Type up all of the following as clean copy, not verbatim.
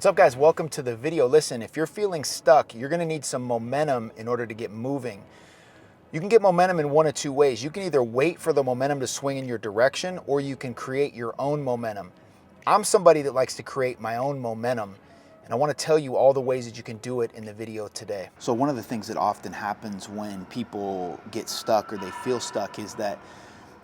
What's up, guys? Welcome to the video. Listen, if you're feeling stuck, you're gonna need some momentum in order to get moving. You can get momentum in one of two ways. You can either wait for the momentum to swing in your direction, or you can create your own momentum. I'm somebody that likes to create my own momentum, and I wanna tell you all the ways that you can do it in the video today. So one of the things that often happens when people get stuck or they feel stuck is that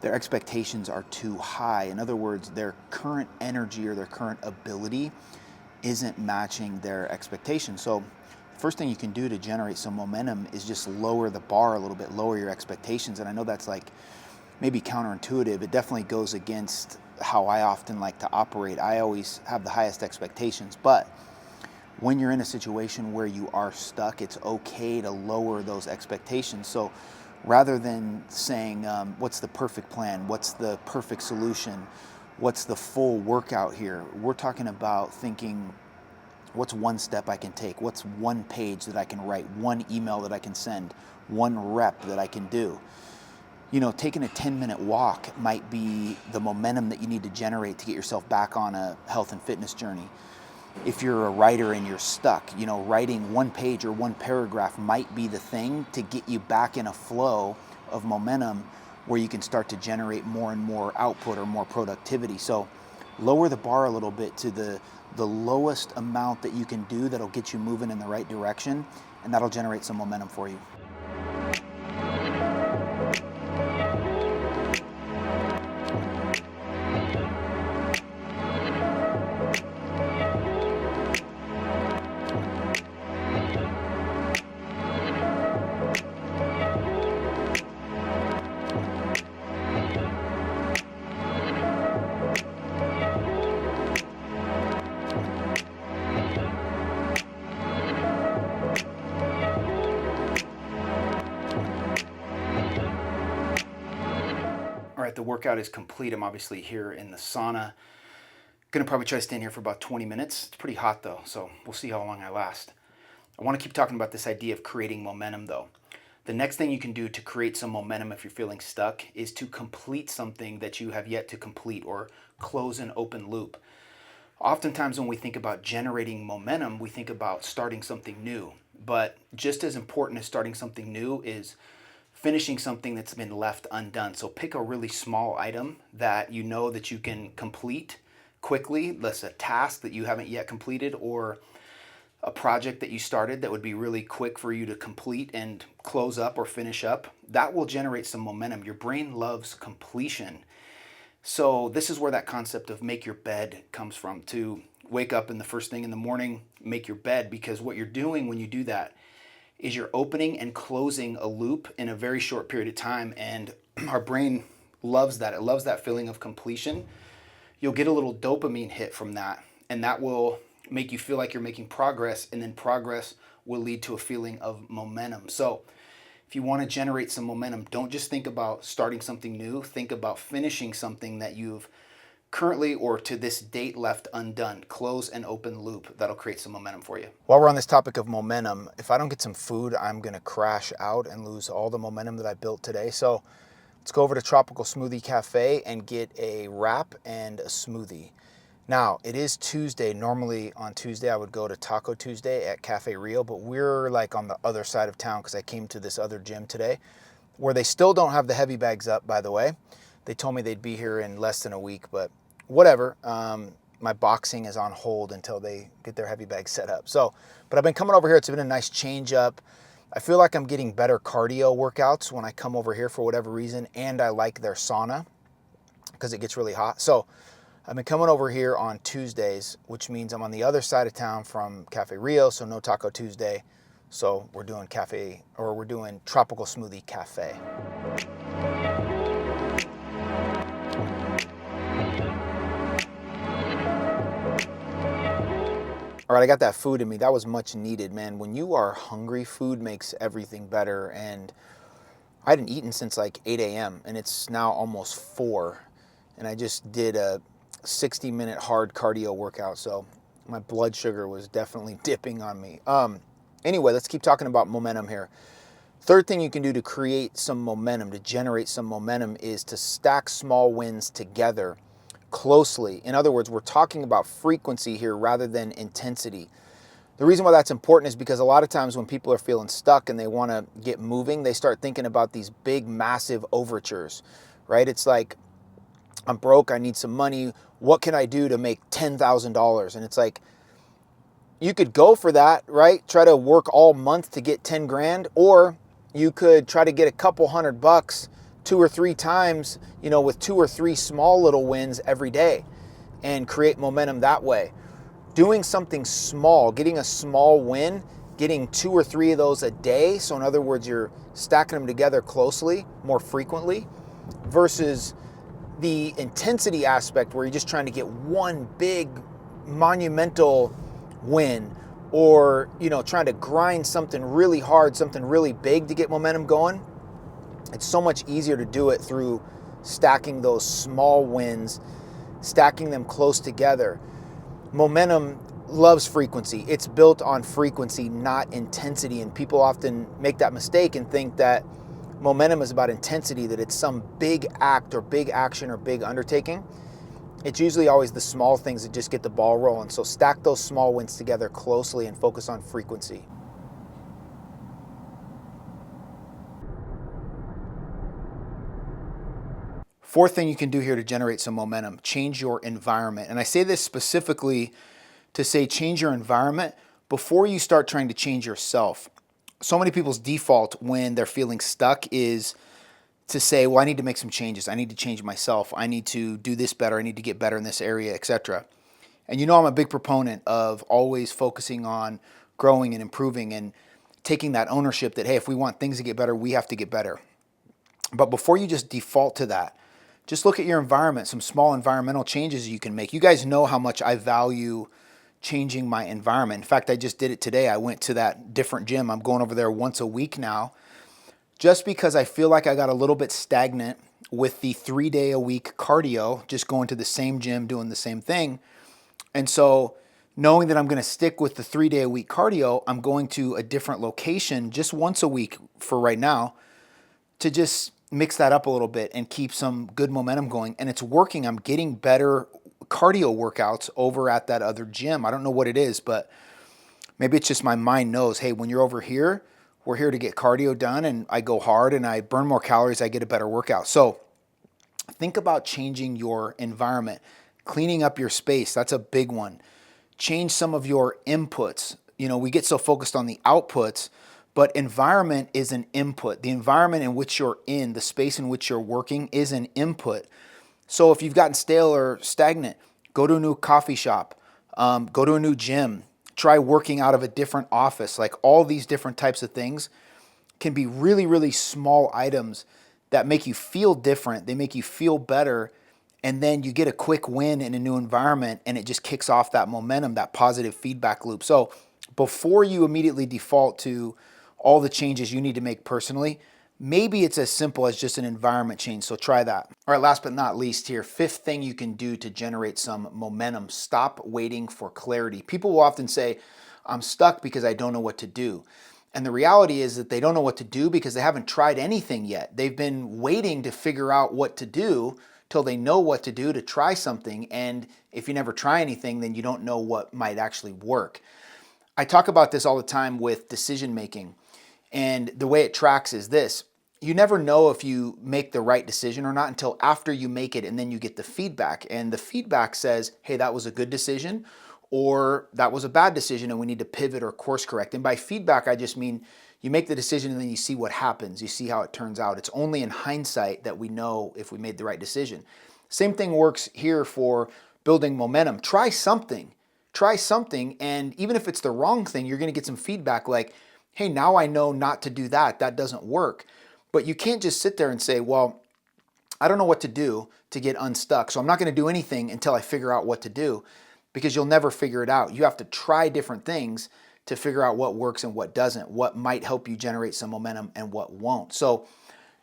their expectations are too high. In other words, their current energy or their current ability isn't matching their expectations. So first thing you can do to generate some momentum is just lower the bar a little bit, lower your expectations. And I know that's like maybe counterintuitive. It definitely goes against how I often like to operate. I always have the highest expectations, but when you're in a situation where you are stuck, it's okay to lower those expectations. So rather than saying, what's the perfect plan? What's the perfect solution? What's the full workout here? We're talking about thinking, what's one step I can take? What's one page that I can write? One email that I can send? One rep that I can do? You know, taking a 10-minute walk might be the momentum that you need to generate to get yourself back on a health and fitness journey. If you're a writer and you're stuck, you know, writing one page or one paragraph might be the thing to get you back in a flow of momentum where you can start to generate more and more output or more productivity. So lower the bar a little bit to the lowest amount that you can do that'll get you moving in the right direction, and that'll generate some momentum for you. All right, the workout is complete. I'm obviously here in the sauna. Gonna probably try to stand here for about 20 minutes. It's pretty hot though, so we'll see how long I last. I wanna keep talking about this idea of creating momentum though. The next thing you can do to create some momentum if you're feeling stuck is to complete something that you have yet to complete or close an open loop. Oftentimes when we think about generating momentum, we think about starting something new. But just as important as starting something new is finishing something that's been left undone. So pick a really small item that you know that you can complete quickly. That's a task that you haven't yet completed, or a project that you started that would be really quick for you to complete and close up or finish up. That will generate some momentum. Your brain loves completion. So this is where that concept of make your bed comes from. To wake up in the first thing in the morning, make your bed, because what you're doing when you do that is you're opening and closing a loop in a very short period of time, and our brain loves that. It loves that feeling of completion. You'll get a little dopamine hit from that, and that will make you feel like you're making progress, and then progress will lead to a feeling of momentum. So if you want to generate some momentum, don't just think about starting something new. Think about finishing something that you've currently or to this date left undone. Close an open loop. That'll create some momentum for you. While we're on this topic of momentum, if I don't get some food, I'm gonna crash out and lose all the momentum that I built today. So let's go over to Tropical Smoothie Cafe and get a wrap and a smoothie. Now, it is Tuesday. Normally on Tuesday, I would go to Taco Tuesday at Cafe Rio, but we're like on the other side of town because I came to this other gym today where they still don't have the heavy bags up, by the way. They told me they'd be here in less than a week, but whatever. My boxing is on hold until they get their heavy bags set up. So, but I've been coming over here. It's been a nice change up. I feel like I'm getting better cardio workouts when I come over here for whatever reason, and I like their sauna because it gets really hot. So I've been coming over here on Tuesdays, which means I'm on the other side of town from Cafe Rio, so no Taco Tuesday. So we're doing Tropical Smoothie Cafe. All right, I got that food in me. That was much needed, man. When you are hungry, food makes everything better. And I hadn't eaten since like 8 a.m. and it's now almost 4. And I just did a 60-minute hard cardio workout. So my blood sugar was definitely dipping on me. Anyway, let's keep talking about momentum here. Third thing you can do to create some momentum, to generate some momentum, is to stack small wins together closely. In other words, we're talking about frequency here rather than intensity. The reason why that's important is because a lot of times when people are feeling stuck and they want to get moving, they start thinking about these big, massive overtures, right? It's like, I'm broke, I need some money. What can I do to make $10,000? And it's like, you could go for that, right? Try to work all month to get 10 grand, or you could try to get a couple $100 two or three times, with 2 or 3 small little wins every day and create momentum that way. Doing something small, getting a small win, getting 2 or 3 of those a day. So in other words, you're stacking them together closely, more frequently, versus the intensity aspect where you're just trying to get one big monumental win, or trying to grind something really hard, something really big to get momentum going. It's so much easier to do it through stacking those small wins, stacking them close together. Momentum loves frequency. It's built on frequency, not intensity. And people often make that mistake and think that momentum is about intensity, that it's some big act or big action or big undertaking. It's usually always the small things that just get the ball rolling. So stack those small wins together closely and focus on frequency. Fourth thing you can do here to generate some momentum, change your environment. And I say this specifically to say change your environment before you start trying to change yourself. So many people's default when they're feeling stuck is to say, well, I need to make some changes. I need to change myself. I need to do this better. I need to get better in this area, etc. And I'm a big proponent of always focusing on growing and improving and taking that ownership that, hey, if we want things to get better, we have to get better. But before you just default to that, just look at your environment, some small environmental changes you can make. You guys know how much I value changing my environment. In fact, I just did it today. I went to that different gym. I'm going over there once a week now, just because I feel like I got a little bit stagnant with the 3-day-a-week cardio, just going to the same gym, doing the same thing. And so knowing that I'm going to stick with the 3-day-a-week cardio, I'm going to a different location just once a week for right now to just mix that up a little bit and keep some good momentum going. And it's working. I'm getting better cardio workouts over at that other gym. I don't know what it is, but maybe it's just my mind knows, hey, when you're over here, we're here to get cardio done, and I go hard and I burn more calories, I get a better workout. So think about changing your environment, cleaning up your space. That's a big one. Change some of your inputs. We get so focused on the outputs, but environment is an input. The environment in which you're in, the space in which you're working is an input. So if you've gotten stale or stagnant, go to a new coffee shop, go to a new gym, try working out of a different office. Like all these different types of things can be really, really small items that make you feel different. They make you feel better. And then you get a quick win in a new environment and it just kicks off that momentum, that positive feedback loop. So before you immediately default to all the changes you need to make personally, maybe it's as simple as just an environment change. So try that. All right, last but not least here, fifth thing you can do to generate some momentum, stop waiting for clarity. People will often say, I'm stuck because I don't know what to do. And the reality is that they don't know what to do because they haven't tried anything yet. They've been waiting to figure out what to do till they know what to do to try something. And if you never try anything, then you don't know what might actually work. I talk about this all the time with decision making. And the way it tracks is this. You never know if you make the right decision or not until after you make it, and then you get the feedback. And the feedback says, hey, that was a good decision, or that was a bad decision and we need to pivot or course correct. And by feedback, I just mean you make the decision and then you see what happens. You see how it turns out. It's only in hindsight that we know if we made the right decision. Same thing works here for building momentum. Try something, and even if it's the wrong thing, you're going to get some feedback like, hey, now I know not to do that. That doesn't work. But you can't just sit there and say, well, I don't know what to do to get unstuck, so I'm not going to do anything until I figure out what to do, because you'll never figure it out. You have to try different things to figure out what works and what doesn't, what might help you generate some momentum and what won't. So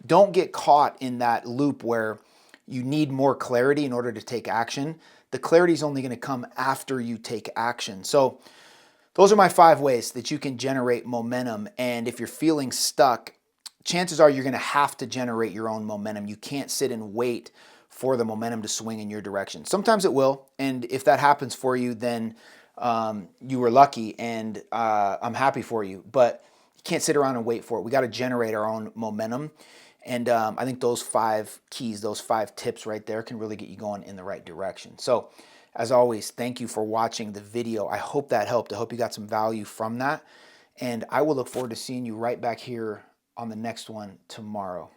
don't get caught in that loop where you need more clarity in order to take action. The clarity is only going to come after you take action. So those are my 5 ways that you can generate momentum. And if you're feeling stuck, chances are you're going to have to generate your own momentum. You can't sit and wait for the momentum to swing in your direction. Sometimes it will, and if that happens for you, then you were lucky, and I'm happy for you. But you can't sit around and wait for it. We got to generate our own momentum. And I think those 5 keys, those 5 tips right there can really get you going in the right direction. So as always, thank you for watching the video. I hope that helped. I hope you got some value from that. And I will look forward to seeing you right back here on the next one tomorrow.